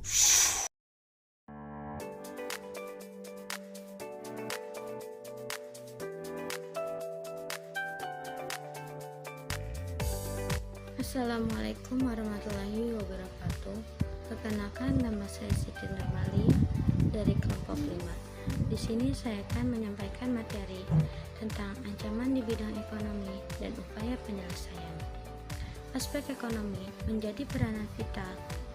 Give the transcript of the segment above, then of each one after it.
Assalamualaikum warahmatullahi wabarakatuh. Perkenalkan, nama saya Siti Nurmalia dari kelompok 5. Di sini saya akan menyampaikan materi tentang ancaman di bidang ekonomi dan upaya penyelesaian. Aspek ekonomi menjadi peranan vital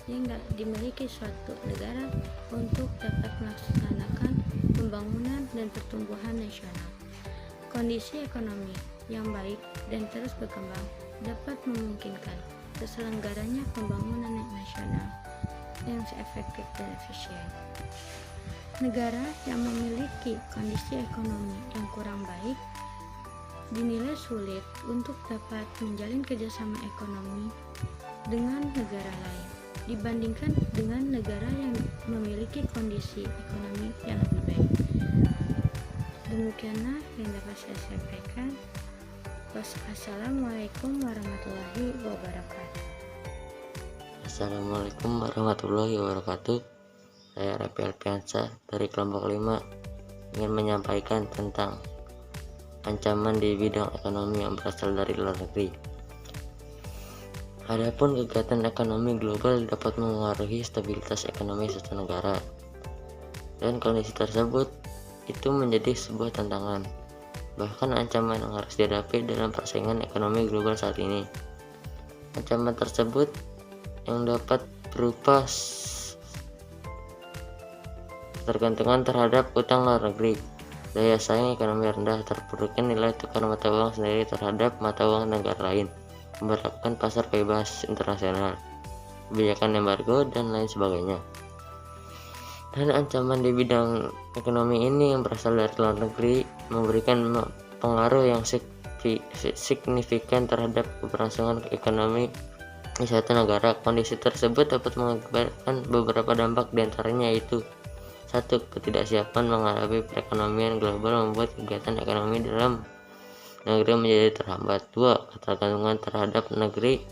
yang dimiliki suatu negara untuk dapat melaksanakan pembangunan dan pertumbuhan nasional. Kondisi ekonomi yang baik dan terus berkembang dapat memungkinkan terselenggaranya pembangunan nasional yang efektif dan efisien. Negara yang memiliki kondisi ekonomi yang kurang baik dinilai sulit untuk dapat menjalin kerjasama ekonomi dengan negara lain dibandingkan dengan negara yang memiliki kondisi ekonomi yang lebih baik. Demikianlah yang dapat saya sampaikan. Wassalamualaikum warahmatullahi wabarakatuh. Assalamualaikum warahmatullahi wabarakatuh. Saya Rapi Alfiansa dari kelompok 5 ingin menyampaikan tentang ancaman di bidang ekonomi yang berasal dari luar negeri. Adapun kegiatan ekonomi global dapat mengaruhi stabilitas ekonomi suatu negara, dan kondisi tersebut itu menjadi sebuah tantangan, bahkan ancaman yang harus dihadapi dalam persaingan ekonomi global saat ini. Ancaman tersebut yang dapat berupa ketergantungan terhadap utang luar negeri, daya saing ekonomi rendah, terpuruknya nilai tukar mata uang sendiri terhadap mata uang negara lain, memperlakukan pasar bebas internasional, kebijakan embargo, dan lain sebagainya. Dan ancaman di bidang ekonomi ini yang berasal dari luar negeri memberikan pengaruh yang signifikan terhadap keberlangsungan ekonomi di suatu negara. Kondisi tersebut dapat mengakibatkan beberapa dampak, diantaranya yaitu: 1. Ketidaksiapan menghadapi perekonomian global membuat kegiatan ekonomi dalam negeri menjadi terhambat. 2. Ketergantungan terhadap negeri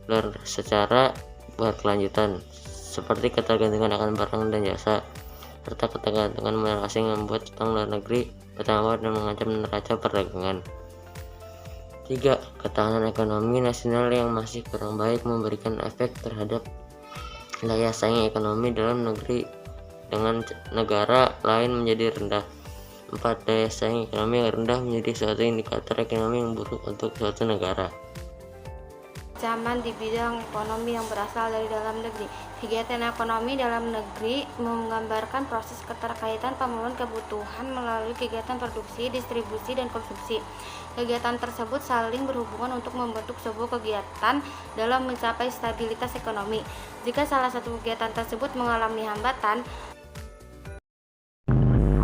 luar secara berkelanjutan, seperti ketergantungan akan barang dan jasa, serta ketergantungan modal asing yang membuat utang luar negeri bertambah dan mengancam neraca perdagangan. 3. Ketahanan ekonomi nasional yang masih kurang baik memberikan efek terhadap daya saing ekonomi dalam negeri dengan negara lain menjadi rendah. 4. Daya saing ekonomi yang rendah menjadi suatu indikator ekonomi yang buruk untuk suatu negara. Ancaman di bidang ekonomi yang berasal dari dalam negeri. Kegiatan ekonomi dalam negeri menggambarkan proses keterkaitan pemenuhan kebutuhan melalui kegiatan produksi, distribusi, dan konsumsi. Kegiatan tersebut saling berhubungan untuk membentuk sebuah kegiatan dalam mencapai stabilitas ekonomi. Jika salah satu kegiatan tersebut mengalami hambatan,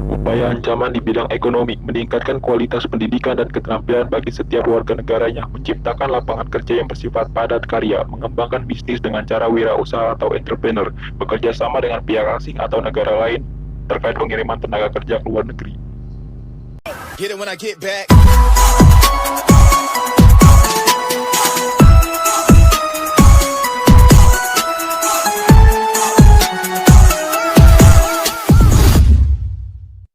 upaya ancaman di bidang ekonomi meningkatkan kualitas pendidikan dan keterampilan bagi setiap warga negaranya, menciptakan lapangan kerja yang bersifat padat karya, mengembangkan bisnis dengan cara wirausaha atau entrepreneur, bekerja sama dengan pihak asing atau negara lain terkait pengiriman tenaga kerja ke luar negeri. Get it when I get back.